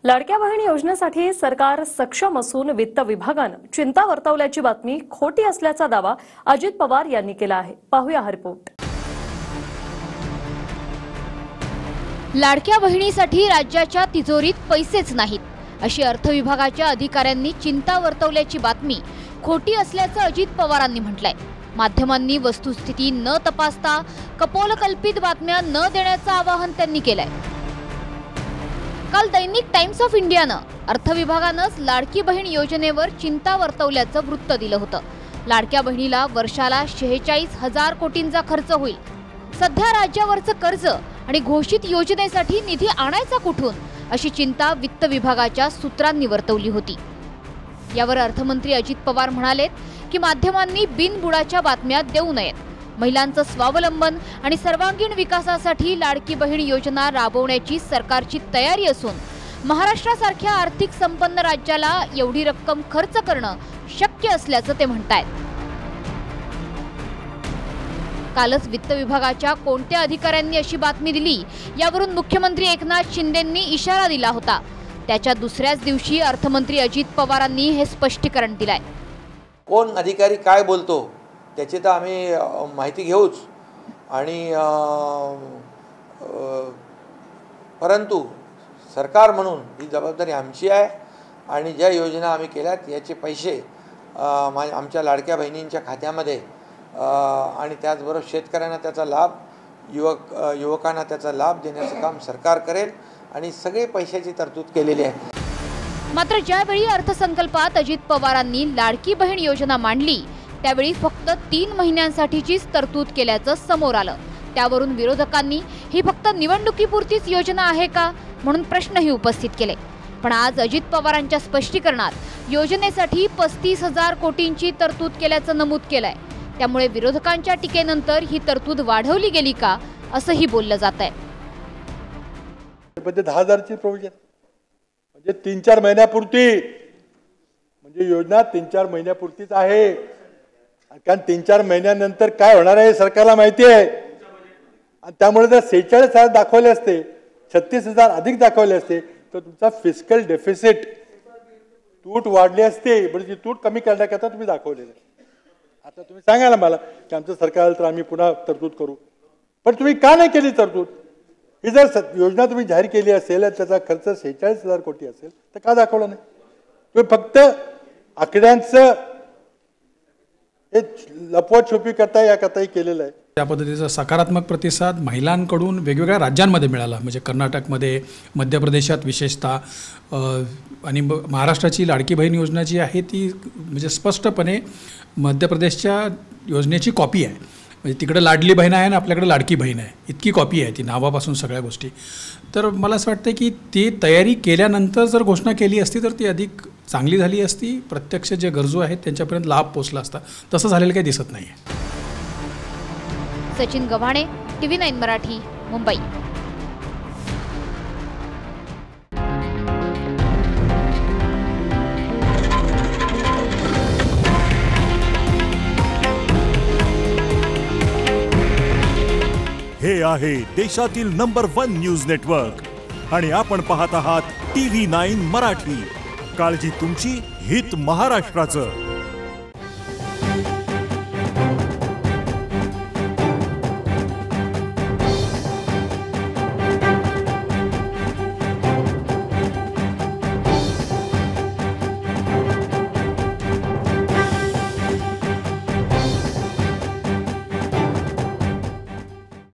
लाडक्या बहीण योजनेसाठी सरकार सक्षम असून वित्त विभागानं चिंता वर्तवल्याची बातमी खोटी असल्याचा दावा अजित पवार यांनी केला आहे। पाहूया हा रिपोर्ट। लाडक्या बहिणीसाठी राज्याच्या तिजोरीत पैसेच नाहीत अशी अर्थ विभागाच्या अधिकाऱ्यांनी चिंता वर्तवल्याची बातमी खोटी असल्याचं अजित पवारांनी म्हटलंय। माध्यमांनी वस्तुस्थिती न तपासता कपोलकल्पित बातम्या न देण्याचं आवाहन त्यांनी केलंय। काल दैनिक टाइम्स ऑफ इंडियानं अर्थ विभागानंच लाडकी बहीण योजनेवर चिंता वर्तवल्याचं वृत्त दिलं होतं। लाडक्या बहिणीला वर्षाला 46,000 कोटींचा खर्च होईल। सध्या राज्यावरचं कर्ज आणि घोषित योजनेसाठी निधी आणायचा कुठून अशी चिंता वित्त विभागाच्या सूत्रांनी वर्तवली होती। यावर अर्थमंत्री अजित पवार म्हणालेत की माध्यमांनी बिनबुडाच्या बातम्या देऊ नयेत। महिलांचं स्वावलंबन आणि सर्वांगीण विकासासाठी लाडकी बहीण योजना राबवण्याची सरकारची तयारी असून महाराष्ट्रासारख्या आर्थिक संपन्न राज्याला एवढी रक्कम खर्च करणं शक्य असल्याचं ते म्हणतायत। कालच वित्त विभागाच्या कोणत्या अधिकाऱ्यांनी अशी बातमी दिली यावरून मुख्यमंत्री एकनाथ शिंदेंनी इशारा दिला होता। त्याच्या दुसऱ्याच दिवशी अर्थमंत्री अजित पवारांनी हे स्पष्टीकरण दिलंय। कोण अधिकारी काय बोलतो त्याची तर आम्ही माहिती घेऊच आणि परंतु सरकार म्हणून ही जबाबदारी आमची आहे आणि ज्या योजना आम्ही केल्यात याचे पैसे आमच्या लाडक्या बहिणींच्या खात्यामध्ये आणि त्याचबरोबर शेतकऱ्यांना त्याचा लाभ युवकांना त्याचा लाभ देण्याचं काम सरकार करेल आणि सगळे पैशाची तरतूद केलेली आहे। मात्र ज्यावेळी अर्थसंकल्पात अजित पवारांनी लाडकी बहीण योजना मांडली त्यावेळी फक्त 3 महिन्यांसाठीचीच तरतूद केल्याचं समोर आलं। त्यावरून विरोधकांनी ही फक्त निवडणुकीपुरतीच योजना आहे का म्हणून प्रश्नही उपस्थित केले। पण आज अजित पवारांच्या स्पष्टीकरणात योजनेसाठी 35,000 कोटींची तरतूद केल्याचं नमूद केलंय। त्यामुळे विरोधकांच्या टीकेनंतर ही तरतूद वाढवली गेली का असंही बोललं जातंय। 10,000ची प्रोव्हिजन म्हणजे 3-4 महिन्यापुरती म्हणजे योजना 3-4 महिन्यापुरतीच आहे। कारण 3-4 महिन्यानंतर काय होणार आहे सरकारला माहिती आहे आणि त्यामुळे जर 46,000 दाखवले असते 36,000 अधिक दाखवले असते तर तुमचा फिस्कल डेफिसिट तूट वाढली असते। म्हणजे ती तूट कमी करण्याकरता तुम्ही दाखवलेलं आहे। आता तुम्ही सांगायला मला की आमचं सरकार तर आम्ही पुन्हा तरतूद करू, पण तुम्ही का नाही केली तरतूद? ही जर योजना तुम्ही जाहीर केली असेल त्याचा खर्च 46,000 कोटी असेल तर का दाखवलं नाही? तुम्ही फक्त आकड्यांचं लपवछुपी करता या कथाही केलेलं आहे। त्या पद्धतीचा सकारात्मक प्रतिसाद महिलांकडून वेगवेगळ्या राज्यांमध्ये मिळाला। म्हणजे कर्नाटकमध्ये, मध्य प्रदेशात विशेषतः आणि महाराष्ट्राची लाडकी बहीण योजना जी आहे ती म्हणजे स्पष्टपणे मध्य प्रदेशच्या योजनेची कॉपी आहे। म्हणजे तिकडे लाडली बहीण आहे आणि आपल्याकडे लाडकी बहीण आहे, इतकी कॉपी आहे ती नावापासून सगळ्या गोष्टी। तर मला असं वाटतं की ती तयारी केल्यानंतर जर घोषणा केली असती तर ती अधिक चांगली झाली असती, प्रत्यक्ष जे गरजू आहेत त्यांच्यापर्यंत लाभ पोचला असता। तसं झालेलं काही दिसत नाही आहे। सचिन गव्हाणे, TV9 मराठी, मुंबई। हे आहे देशातील नंबर 1 न्यूज नेटवर्क आणि आपण पाहत आहात TV9 मराठी। काळजी तुमची, हित महाराष्ट्राचं।